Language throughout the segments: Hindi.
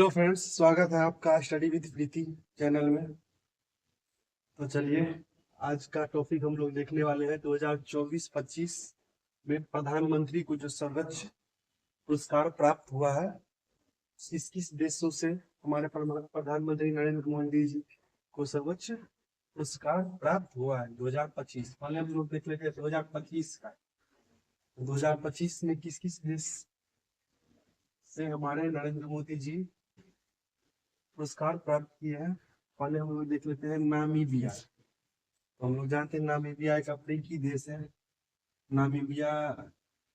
हेलो फ्रेंड्स, स्वागत है आपका स्टडी विद प्रीति चैनल में। तो चलिए, आज का टॉपिक हम लोग देखने वाले हैं 2024-25 में प्रधानमंत्री को जो सर्वोच्च पुरस्कार प्राप्त हुआ है, किस किस देशों से हमारे प्रधानमंत्री नरेंद्र मोदी जी को सर्वोच्च पुरस्कार प्राप्त हुआ है 2025। पहले हम लोग देख लेते हैं 2025 का। 2025 में किस किस देश से हमारे नरेंद्र मोदी जी पुरस्कार प्राप्त किए हैं। पहले हम लोग देख लेते हैं नामीबिया। तो हम लोग जानते हैं नामीबिया एक अफ्रीकी देश है। नामीबिया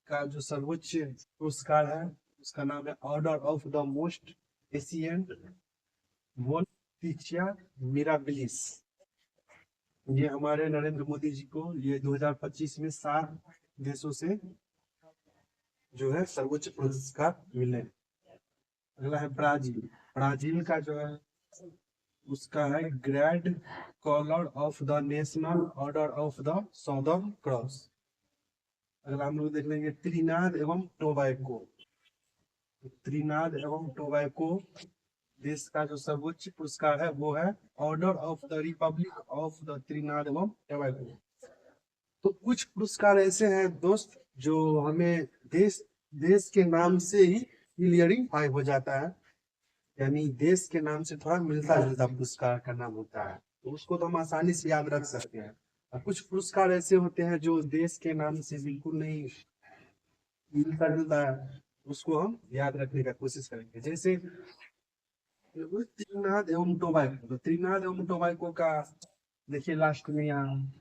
का जो सर्वोच्च पुरस्कार है उसका नाम है order of the most ancient welwitschia mirabilis. ये हमारे नरेंद्र मोदी जी को ये 2025 में 7 देशों से जो है सर्वोच्च पुरस्कार मिले। अगला है ब्राजील। ब्राजील का जो है उसका है grand collar of the national order of the southern cross. अगला हम लोग देख लेंगे त्रिनाद एवं टोबैको। त्रिनाद एवं टोबैको देश का जो सर्वोच्च पुरस्कार है वो है order of the Republic of the त्रिनाद एवं टोबैको। तो कुछ पुरस्कार ऐसे हैं दोस्त जो हमें देश के नाम से ही क्लियरिफाई हो जाता है, यानी देश के नाम से थोड़ा मिलता जुलता पुरस्कार का नाम होता है, तो उसको तो हम आसानी से याद रख सकते हैं। और कुछ पुरस्कार ऐसे होते हैं जो देश के नाम से बिल्कुल नहीं मिलता जुलता है, उसको हम याद रखने का कोशिश करेंगे। जैसे त्रिनाद एवं टोबैको। तो त्रिनाद एवं टोबैको का देखिए लास्ट में यहाँ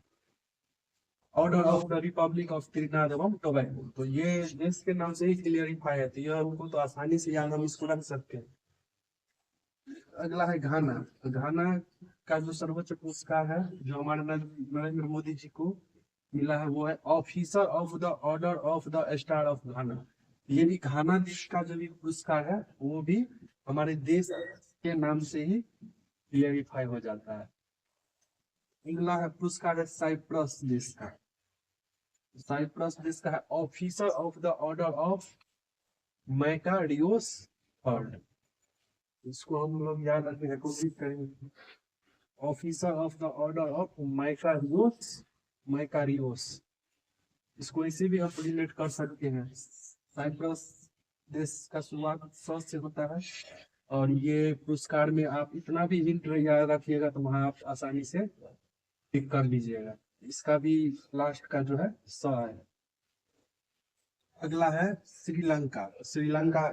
order of the Republic of त्रिनाद एवं टोबैको, तो ये देश के नाम से ही क्लियरिफाई है, तो यह हमको तो आसानी से याद हम इसको रख सकते हैं। अगला है घाना। तो घाना का जो सर्वोच्च पुरस्कार है जो हमारे नरेंद्र मोदी जी को मिला है वो है officer of the order of the star of घाना। ये भी घाना देश का जो भी पुरस्कार है वो भी हमारे देश के नाम से ही क्लियरिफाई हो जाता है। अगला है पुरस्कार है साइप्रस देश का। साइप्रस देश का है officer of the order of Makarios third. इसको हम लोग याद रखने की कोशिश करेंगे। Officer of the order of Makarios, इसको इसे भी हम रिलेट कर सकते हैं। साइप्रस देश का शुरुआत स से होता है, और ये पुरस्कार में आप इतना भी हिंट याद रखिएगा तो वहां आप आसानी से टिक कर लीजिएगा। इसका भी लास्ट का जो है स है। अगला है श्रीलंका। श्रीलंका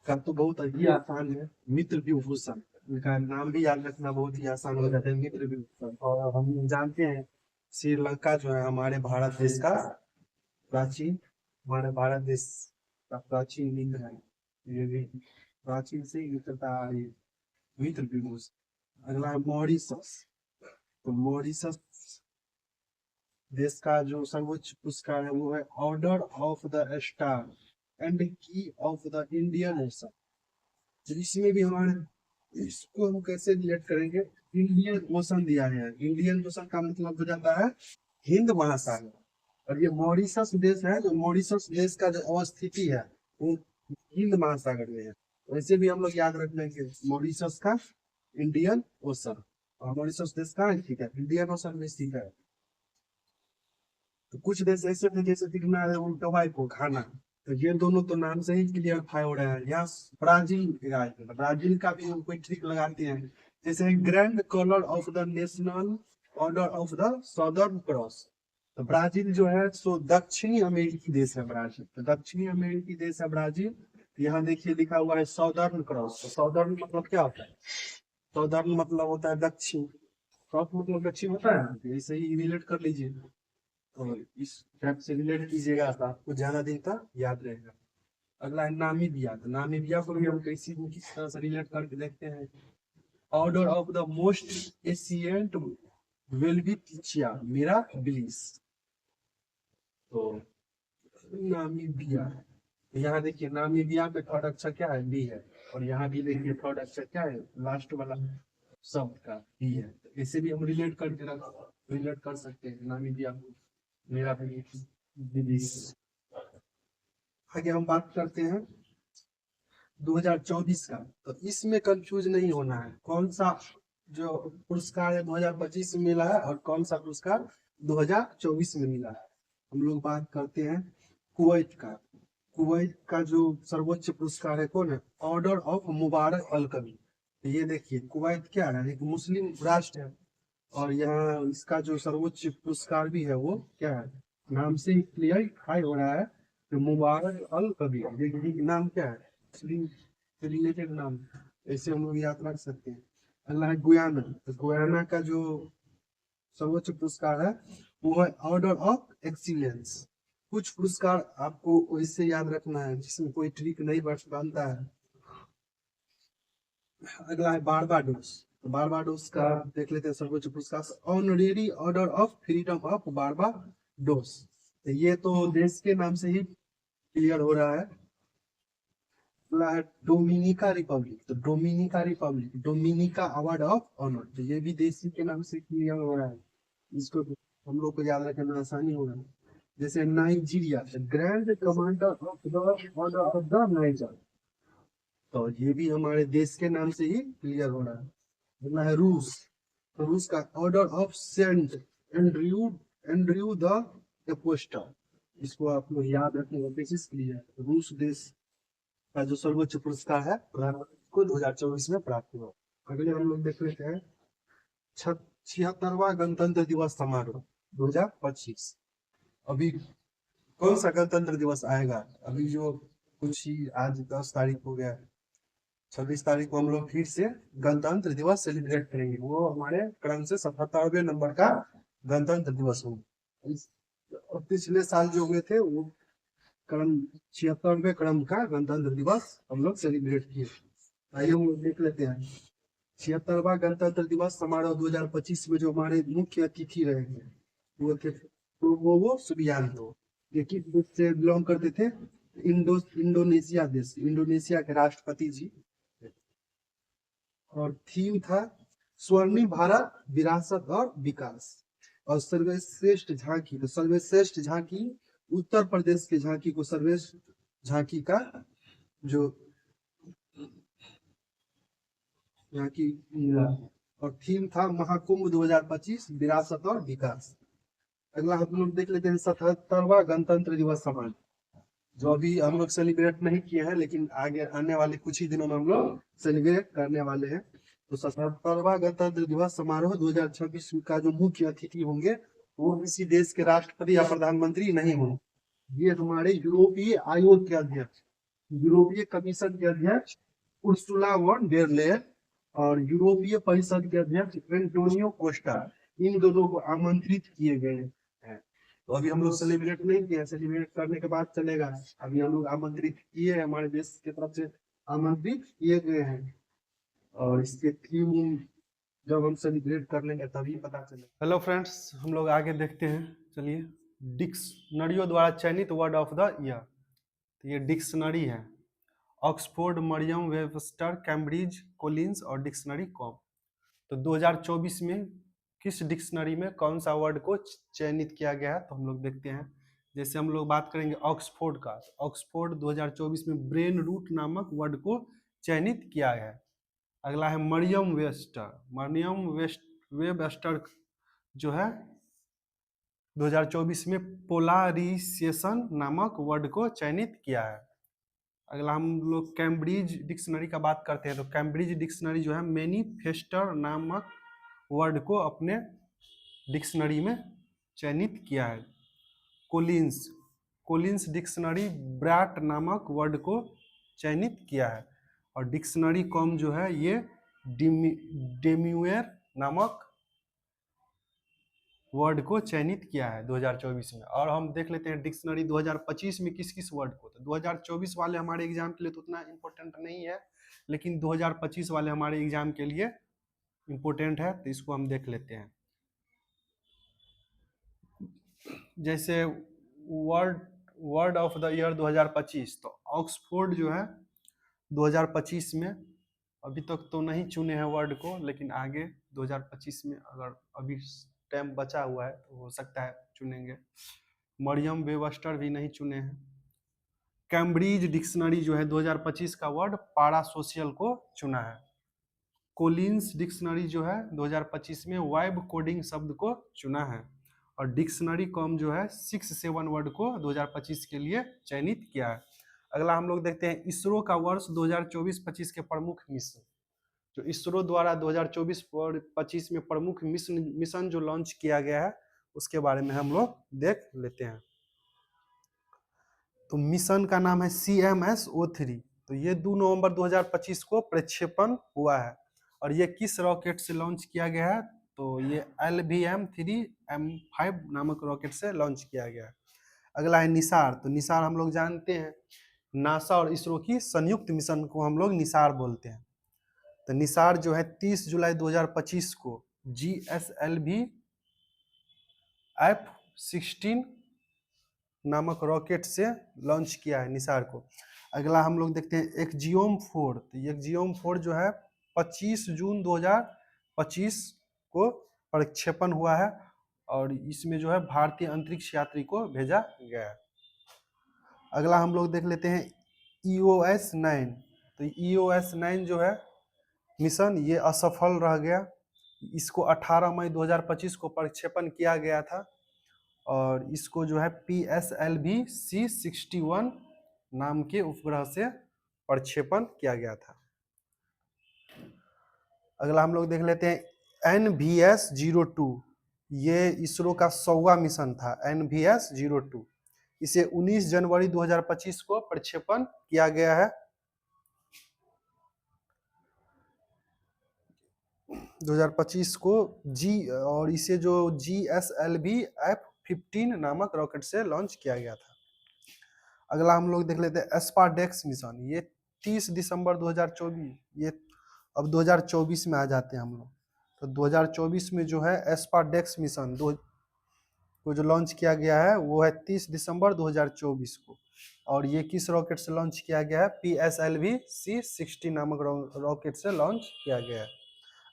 का तो बहुत ही आसान है, मित्र विभूषण। इनका नाम भी याद रखना बहुत ही आसान हो जाता है, मित्र विभूषण। और हम जानते हैं श्रीलंका जो है हमारे भारत देश का प्राचीन, हमारे भारत देश का प्राचीन मित्र है। ये भी प्राचीन से ही मित्रता आ रही है, मित्र विभूषण। अगला है मॉरिशस। तो मॉरिशस देश का जो सर्वोच्च पुरस्कार है वो है order of the star and की ऑफ द इंडियन ओशन। तो इसमें भी हमारे इसको हम कैसे रिलेट करेंगे, इंडियन ओशन दिया है। इंडियन ओशन का मतलब हो जाता है हिंद महासागर, और ये मॉरिशस देश है, जो मॉरिशस देश का जो अवस्थिति है वो हिंद महासागर में है। वैसे भी हम लोग याद रख लेंगे मॉरिशस का इंडियन ओशन, और मॉरिशस देश का ठीक है इंडियन ओशन में स्थित है। तो कुछ देश ऐसे थे जैसे त्रिनाद एवं टोबैको, घाना, तो ये दोनों तो नाम से ही क्लियरफाई हो रहा है। यहाँ ब्राजील, ब्राजील का भी हम कोई ट्रिक लगाते हैं, जैसे grand collar of the national order of the southern cross. तो ब्राजील जो है सो दक्षिणी अमेरिकी देश है ब्राजील, तो दक्षिणी अमेरिकी देश है ब्राजील। यहाँ देखिए लिखा हुआ है सदर्न क्रॉस। तो सदर्न मतलब क्या होता है, सदर्न मतलब होता है दक्षिण, क्रॉस मतलब दक्षिण होता है, तो ऐसे ही रिलेट कर लीजिए। तो इस टाइप से रिलेट कीजिएगा तो आपको ज्यादा दिन तक याद रहेगा। अगला है नामीबिया। तो नामीबिया को भी हम किस तरह से रिलेट करके देखते हैं। Order of the most ancient welwitschia mirabilis. तो नामीबिया, यहाँ देखिए नामीबिया पे थर्ड अक्षर क्या है, बी है, और यहाँ भी देखिए थर्ड अक्षर क्या है, लास्ट वाला शब्द का बी है। तो इसे भी हम रिलेट कर सकते हैं नामीबिया को मिराबिलिस। आगे हम बात करते हैं 2024 का। तो इसमें कंफ्यूज नहीं होना है, कौन सा जो पुरस्कार है 2025 में मिला है और कौन सा पुरस्कार 2024 में मिला है। हम लोग बात करते हैं कुवैत का। कुवैत का जो सर्वोच्च पुरस्कार है कौन है? ऑर्डर ऑफ मुबारक अल कबीर। तो ये देखिए कुवैत क्या है, एक मुस्लिम राष्ट्र है, और यहाँ इसका जो सर्वोच्च पुरस्कार भी है वो क्या है, नाम से ही क्लियर हो रहा है कि मुबारक अल कबीर। ये नाम क्या है, मुस्लिम से रिलेटेड नाम, ऐसे हम लोग याद रख सकते हैं। अल्लाह है गुयाना, तो गुयाना का जो सर्वोच्च पुरस्कार है वो है ऑर्डर ऑफ एक्सीलेंस। कुछ पुरस्कार आपको वैसे याद रखना है जिसमें कोई ट्रिक नहीं बनता है। अगला है बारबाडोस। तो बारबाडोस का देख लेते हैं सर्वोच्च पुरस्कार, honorary order of freedom of Barbados. तो ये तो देश के नाम से ही क्लियर हो रहा है। अगला है डोमिनिका रिपब्लिक। तो Dominica republic, Dominica award of honour, तो ये भी देश के नाम से क्लियर हो रहा है। इसको हम लोग को याद रखना आसानी होगा। जैसे Nigeria, grand commander of the order of the niger, तो ये भी हमारे देश के नाम से ही क्लियर हो रहा है। अगला है रूस। तो रूस का order of saint Andrew Andrew the apostle, इसको आप लोग याद रखने का कोशिश कीजिए। रूस देश का जो सर्वोच्च पुरस्कार है प्रधानमंत्री को 2024 में प्राप्त हुआ। अगले हम लोग देख लेते हैं 76वां गणतंत्र दिवस समारोह 2025। अभी कौन सा गणतंत्र दिवस आएगा, अभी जो कुछ ही आज 10 तारीख हो गया, 26 तारीख को हम लोग फिर से गणतंत्र दिवस सेलिब्रेट करेंगे। वो हमारे क्रम से 77वें नंबर का गणतंत्र दिवस होगा। और पिछले साल जो हुए थे वो क्रम 76वें क्रम का गणतंत्र दिवस हम लोग सेलिब्रेट किए। आइए हम लोग देख लेते हैं 76वां गणतंत्र दिवस समारोह 2025 में जो हमारे मुख्य अतिथि रहेंगे वो थे प्रोबोवो सुबियांतो। ये किस देश से बिलोंग करते थे? इंडोनेशिया देश, इंडोनेशिया के राष्ट्रपति जी। और थीम था स्वर्णिम भारत विरासत और विकास। और सर्वश्रेष्ठ झांकी, तो सर्वश्रेष्ठ झांकी उत्तर प्रदेश की झांकी को सर्वश्रेष्ठ झांकी का जो झांकी मिला। और थीम था महाकुंभ 2025 विरासत और विकास। अगला हम लोग देख लेते हैं 77वां गणतंत्र दिवस समारोह, जो अभी हम लोग सेलिब्रेट नहीं किए हैं लेकिन आगे आने वाले कुछ ही दिनों में हम लोग सेलिब्रेट करने वाले हैं। तो 77वां गणतंत्र दिवस समारोह 2026 का जो मुख्य अतिथि होंगे वो किसी देश के राष्ट्रपति या प्रधानमंत्री नहीं होंगे, ये हमारे यूरोपीय आयोग के अध्यक्ष, यूरोपीय कमीशन के अध्यक्ष उर्सुला वॉन डेर लेयन और यूरोपीय परिषद के अध्यक्ष एंटोनियो कोस्टा, इन दोनों को आमंत्रित किए गए हैं। तो अभी हम लोग सेलिब्रेट नहीं किए, सेलिब्रेट करने के बाद चलेगा। अभी हम लोग आमंत्रित किए हैं, हमारे देश की तरफ से आमंत्रित किए गए हैं, और इसके थीम जब हम सेलिब्रेट कर लेंगे तभी पता चलेगा। हेलो फ्रेंड्स, हम लोग आगे देखते हैं। चलिए, डिक्शनरियों द्वारा चयनित वर्ड ऑफ द ईयर। तो ये डिक्शनरी है, Oxford, Merriam Webster, Cambridge, Collins और डिक्शनरी कॉम। तो 2024 में किस डिक्शनरी में कौन सा वर्ड को चयनित किया गया है, तो हम लोग देखते हैं। जैसे हम लोग बात करेंगे ऑक्सफोर्ड का, ऑक्सफोर्ड 2024 में ब्रेन रूट नामक वर्ड को चयनित किया है। अगला है मरियम वेबस्टर, मरियम वेबस्टर जो है 2024 में पोलारिजेशन नामक वर्ड को चयनित किया है। अगला हम लोग कैम्ब्रिज डिक्शनरी का बात करते हैं, तो कैम्ब्रिज डिक्शनरी जो है मैनिफेस्टर नामक वर्ड को अपने डिक्शनरी में चयनित किया है। कोलिंस, कोलिंस डिक्शनरी ब्रैट नामक वर्ड को चयनित किया है। और डिक्शनरी कॉम जो है ये डेम्यूएर नामक वर्ड को चयनित किया है 2024 में। और हम देख लेते हैं डिक्शनरी 2025 में किस किस वर्ड को। तो 2024 वाले हमारे एग्जाम के लिए तो उतना इम्पोर्टेंट नहीं है, लेकिन 2025 वाले हमारे एग्जाम के लिए इम्पोर्टेंट है, तो इसको हम देख लेते हैं। जैसे वर्ड ऑफ द ईयर 2025, तो ऑक्सफोर्ड जो है 2025 में अभी तक तो नहीं चुने हैं वर्ड को, लेकिन आगे 2025 में अगर अभी टाइम बचा हुआ है तो हो सकता है चुनेंगे। मरियम वेबस्टर भी नहीं चुने हैं। कैम्ब्रिज डिक्शनरी जो है 2025 का वर्ड पारा सोशल को चुना है। कोलिंस डिक्शनरी जो है 2025 में वेब कोडिंग शब्द को चुना है। और डिक्शनरी कॉम जो है 6-7 वर्ड को 2025 के लिए चयनित किया है। अगला हम लोग देखते हैं इसरो का वर्ष 2024-25 के प्रमुख मिशन। जो इसरो द्वारा 2024-25 में प्रमुख मिशन जो लॉन्च किया गया है उसके बारे में हम लोग देख लेते हैं। तो मिशन का नाम है CMS-03। तो ये 2 नवंबर 2025 को प्रक्षेपण हुआ है। और ये किस रॉकेट से लॉन्च किया गया है? तो ये LVM-3M5 नामक रॉकेट से लॉन्च किया गया है। अगला है निसार। तो निसार हम लोग जानते हैं नासा और इसरो की संयुक्त मिशन को हम लोग निसार बोलते हैं। तो निसार जो है 30 जुलाई 2025 को GSLV F-16 नामक रॉकेट से लॉन्च किया है निसार को। अगला हम लोग देखते हैं एक्जियोम 4। तो एक्जियोम 4 जो है 25 जून 2025 को प्रक्षेपण हुआ है और इसमें जो है भारतीय अंतरिक्ष यात्री को भेजा गया है। अगला हम लोग देख लेते हैं EOS 9। तो EOS 9 जो है मिशन ये असफल रह गया। इसको 18 मई 2025 को प्रक्षेपण किया गया था और इसको जो है PSLV C61 नाम के उपग्रह से प्रक्षेपण किया गया था। अगला हम लोग देख लेते हैं NVS-02। ये इसरो का 100वां मिशन था NVS-02। इसे 19 जनवरी 2025 को प्रक्षेपण किया गया है। 2025 को और इसे जो GSLV F-15 नामक रॉकेट से लॉन्च किया गया था। अगला हम लोग देख लेते हैं एस्पाडेक्स मिशन। ये 30 दिसंबर 2024। ये अब 2024 में आ जाते हैं हम लोग। तो 2024 में जो है एस्पाडेक्स मिशन को जो लॉन्च किया गया है वो है 30 दिसंबर 2024 को। और ये किस रॉकेट से लॉन्च किया गया है? PSLV C60 नामक रॉकेट से लॉन्च किया गया है।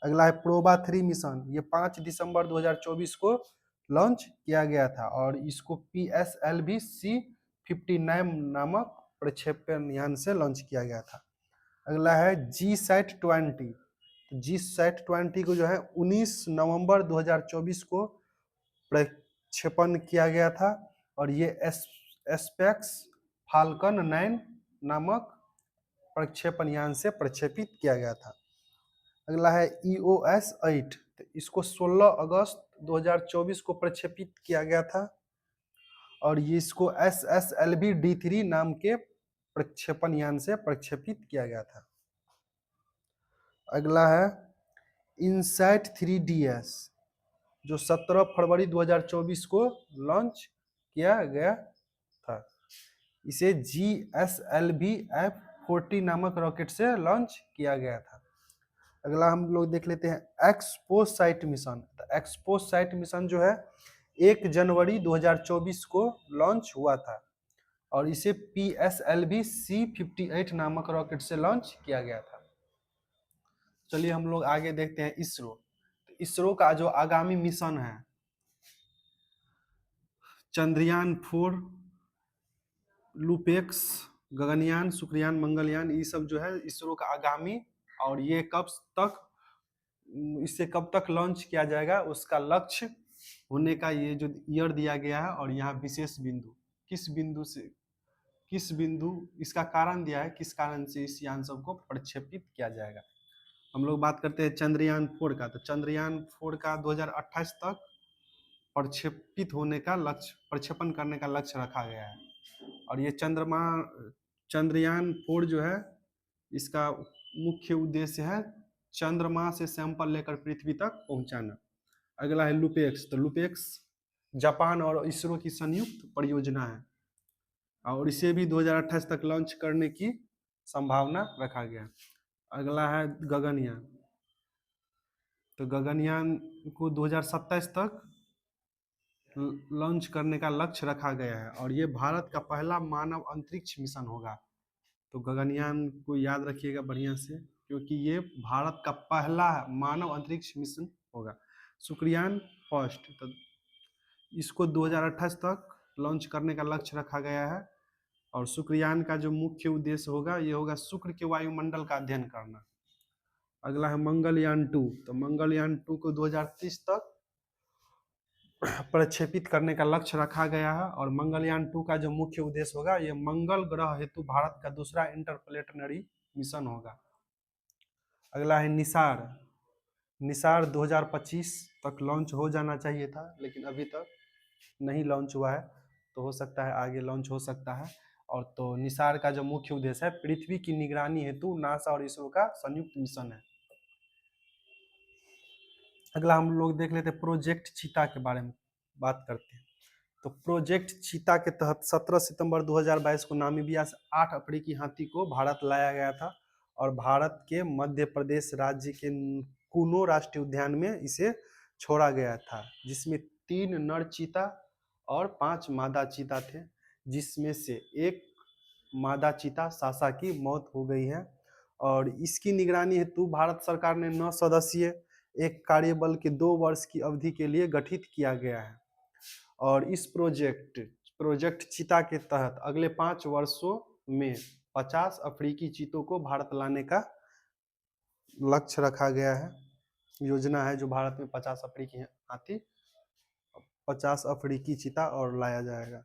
अगला है प्रोबा 3 मिशन। ये 5 दिसंबर 2024 को लॉन्च किया गया था और इसको PSLV C59 नामक प्रक्षेपण यान से लॉन्च किया गया था। अगला है GSAT-20। GSAT-20 को जो है 19 नवंबर 2024 को प्रक्षेपण किया गया था और ये स्पेस फाल्कन 9 नामक प्रक्षेपण यान से प्रक्षेपित किया गया था। अगला है EOS 8। तो इसको 16 अगस्त 2024 को प्रक्षेपित किया गया था और ये इसको SSLV D3 नाम के प्रक्षेपण यान से प्रक्षेपित किया गया था। अगला है इनसैट 3DS जो 17 फरवरी 2024 को लॉन्च किया गया था। इसे GSLV F-40 नामक रॉकेट से लॉन्च किया गया था। अगला हम लोग देख लेते हैं एक्सपोसाइट मिशन। तो एक्सपोसाइट मिशन जो है 1 जनवरी 2024 को लॉन्च हुआ था और इसे PSLV C58 नामक रॉकेट से लॉन्च किया गया था। चलिए हम लोग आगे देखते हैं इसरो। इसरो का जो आगामी मिशन है चंद्रयान 4, लूपेक्स, गगनयान, शुक्रयान, मंगलयान, ये सब जो है इसरो का आगामी और ये इसे कब तक लॉन्च किया जाएगा उसका लक्ष्य होने का ये जो ईयर दिया गया है और यहाँ विशेष बिंदु किस बिंदु इसका कारण दिया है किस कारण से इस यान सब को प्रक्षेपित किया जाएगा। हम लोग बात करते हैं चंद्रयान 4 का। तो चंद्रयान 4 का 2028 तक प्रक्षेपण करने का लक्ष्य रखा गया है और ये चंद्रयान 4 जो है इसका मुख्य उद्देश्य है चंद्रमा से सैंपल लेकर पृथ्वी तक पहुंचाना। अगला है लूपेक्स। तो लूपेक्स जापान और इसरो की संयुक्त परियोजना है और इसे भी 2028 तक लॉन्च करने की संभावना रखा गया। अगला है गगनयान। तो गगनयान को 2027 तक लॉन्च करने का लक्ष्य रखा गया है और ये भारत का पहला मानव अंतरिक्ष मिशन होगा। तो गगनयान को याद रखिएगा बढ़िया से क्योंकि ये भारत का पहला मानव अंतरिक्ष मिशन होगा। शुक्रयान फर्स्ट। तो इसको 2028 तक लॉन्च करने का लक्ष्य रखा गया है और शुक्रयान का जो मुख्य उद्देश्य होगा ये होगा शुक्र के वायुमंडल का अध्ययन करना। अगला है मंगलयान 2। तो मंगलयान 2 को 2030 तक प्रक्षेपित करने का लक्ष्य रखा गया है। और मंगलयान 2 का जो मुख्य उद्देश्य होगा ये मंगल ग्रह हेतु भारत का दूसरा इंटरप्लेनेटरी मिशन होगा। अगला है निसार। निसार 2025 तक लॉन्च हो जाना चाहिए था, लेकिन अभी तक नहीं लॉन्च हुआ है, तो हो सकता है आगे लॉन्च हो सकता है। और तो निसार का जो मुख्य उद्देश्य है पृथ्वी की निगरानी हेतु नासा और इसरो का संयुक्त मिशन है। अगला हम लोग देख लेते हैं प्रोजेक्ट चीता के बारे में बात करते हैं। तो प्रोजेक्ट चीता के तहत 17 सितंबर 2022 को नामीबिया से 8 अफ्रीकी हाथी को भारत लाया गया था और भारत के मध्य प्रदेश राज्य के कूनो राष्ट्रीय उद्यान में इसे छोड़ा गया था, जिसमें 3 नर चीता और 5 मादा चीता थे, जिसमें से एक मादा चीता सासा की मौत हो गई है। और इसकी निगरानी हेतु भारत सरकार ने 9 सदस्यीय एक कार्यबल के 2 वर्ष की अवधि के लिए गठित किया गया है। और इस प्रोजेक्ट चीता के तहत अगले 5 वर्षों में 50 अफ्रीकी चीतों को भारत लाने का लक्ष्य रखा गया है। योजना है जो भारत में 50 अफ्रीकी हाथी, 50 अफ्रीकी चीता और लाया जाएगा।